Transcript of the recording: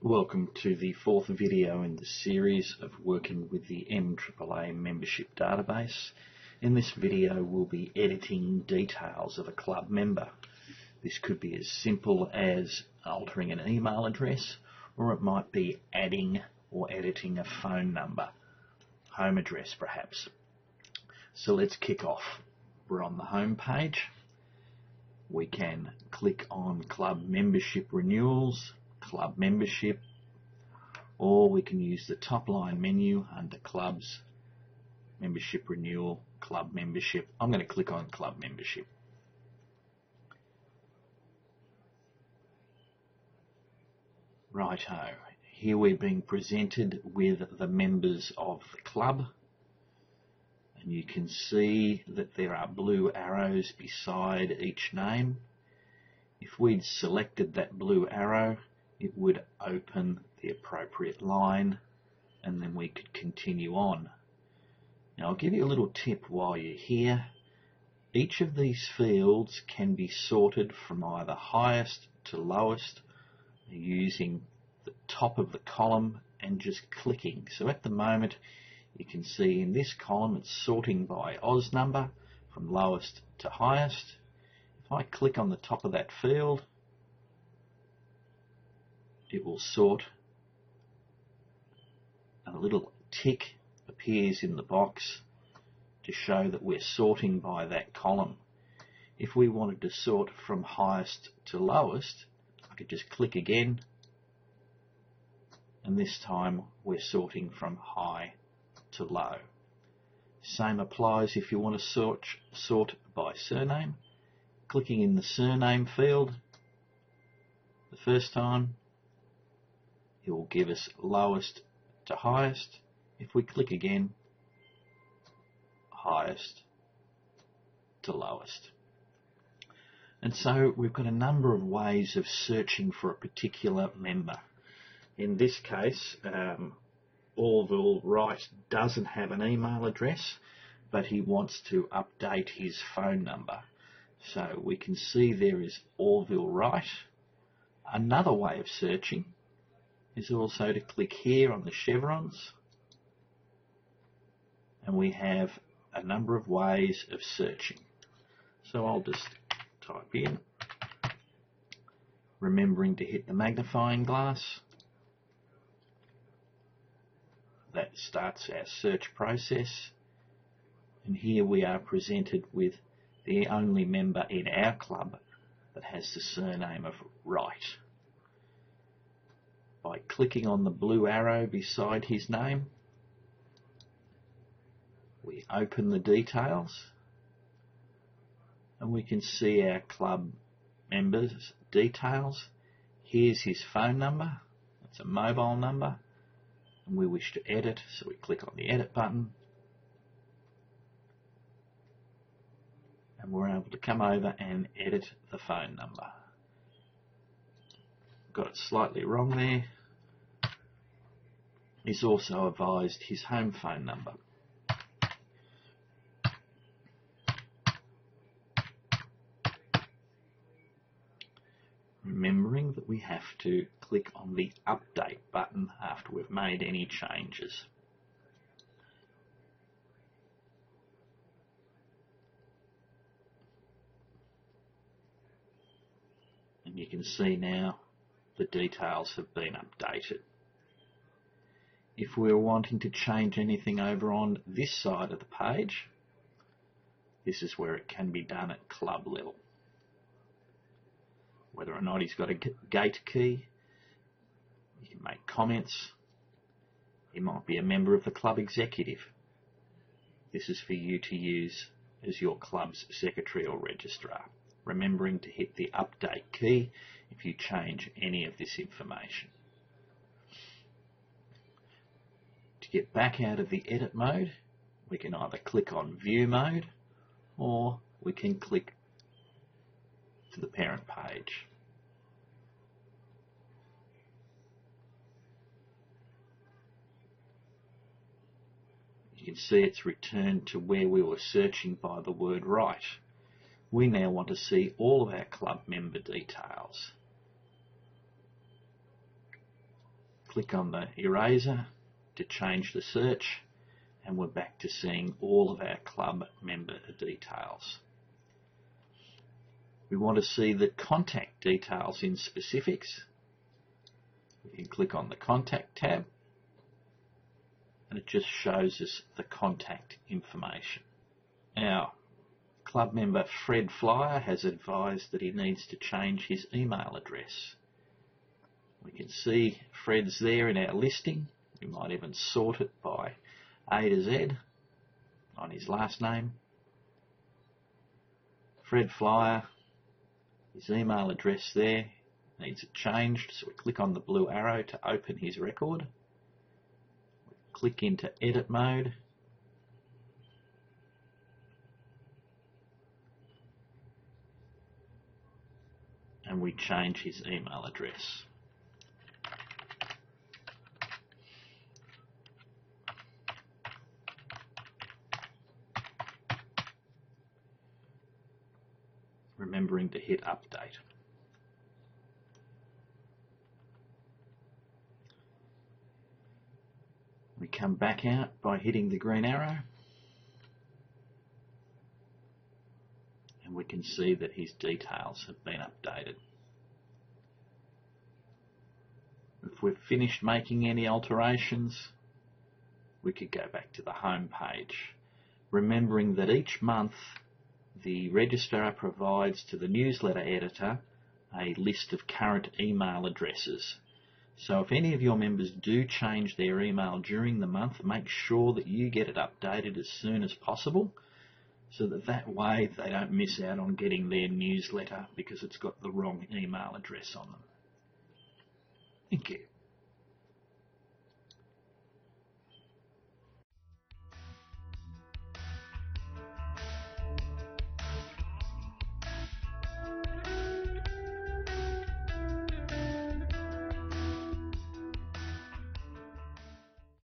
Welcome to the fourth video in the series of working with the MAAA membership database. In this video we'll be editing details of a club member. This could be as simple as altering an email address, or it might be adding or editing a phone number, home address perhaps. So let's kick off. We're on the home page. We can click on Club Membership Renewals, Club Membership, or we can use the top line menu under Clubs, Membership Renewal, Club Membership. I'm going to click on Club Membership. Righto, here we're being presented with the members of the club, and you can see that there are blue arrows beside each name. If we'd selected that blue arrow, it would open the appropriate line and then we could continue on. Now I'll give you a little tip while you're here. Each of these fields can be sorted from either highest to lowest using the top of the column and just clicking. So at the moment you can see in this column it's sorting by Oz number from lowest to highest. If I click on the top of that field, it will sort, and a little tick appears in the box to show that we're sorting by that column. If we wanted to sort from highest to lowest, I could just click again, and this time we're sorting from high to low. Same applies if you want to sort by surname. Clicking in the surname field the first time, it will give us lowest to highest. If we click again, highest to lowest. And so we've got a number of ways of searching for a particular member. In this case, Orville Wright doesn't have an email address, but he wants to update his phone number. So we can see there is Orville Wright. Another way of searching is also to click here on the chevrons, and we have a number of ways of searching. So I'll just type in, remembering to hit the magnifying glass. That starts our search process, and here we are presented with the only member in our club that has the surname of Wright. By clicking on the blue arrow beside his name, we open the details and we can see our club members' details. Here's his phone number, that's a mobile number, and we wish to edit, so we click on the edit button and we're able to come over and edit the phone number. Got it slightly wrong there. He's also advised his home phone number. Remembering that we have to click on the update button after we've made any changes. And you can see now the details have been updated. If we're wanting to change anything over on this side of the page, this is where it can be done at club level. Whether or not he's got a gate key, you can make comments. He might be a member of the club executive. This is for you to use as your club's secretary or registrar, remembering to hit the update key if you change any of this information. To get back out of the edit mode, we can either click on view mode or we can click to the parent page. You can see it's returned to where we were searching by the word Wright. We now want to see all of our club member details. Click on the eraser to change the search, and we're back to seeing all of our club member details. We want to see the contact details in specifics. We can click on the Contact tab, and it just shows us the contact information. Our club member Fred Flyer has advised that he needs to change his email address. We can see Fred's there in our listing. We might even sort it by A to Z on his last name. Fred Flyer, his email address there needs it changed, so we click on the blue arrow to open his record. We click into edit mode. And we change his email address. Remembering to hit update. We come back out by hitting the green arrow, and we can see that his details have been updated. If we've finished making any alterations, we could go back to the home page, remembering that each month the registrar provides to the newsletter editor a list of current email addresses. So if any of your members do change their email during the month, make sure that you get it updated as soon as possible, so that way they don't miss out on getting their newsletter because it's got the wrong email address on them. Thank you.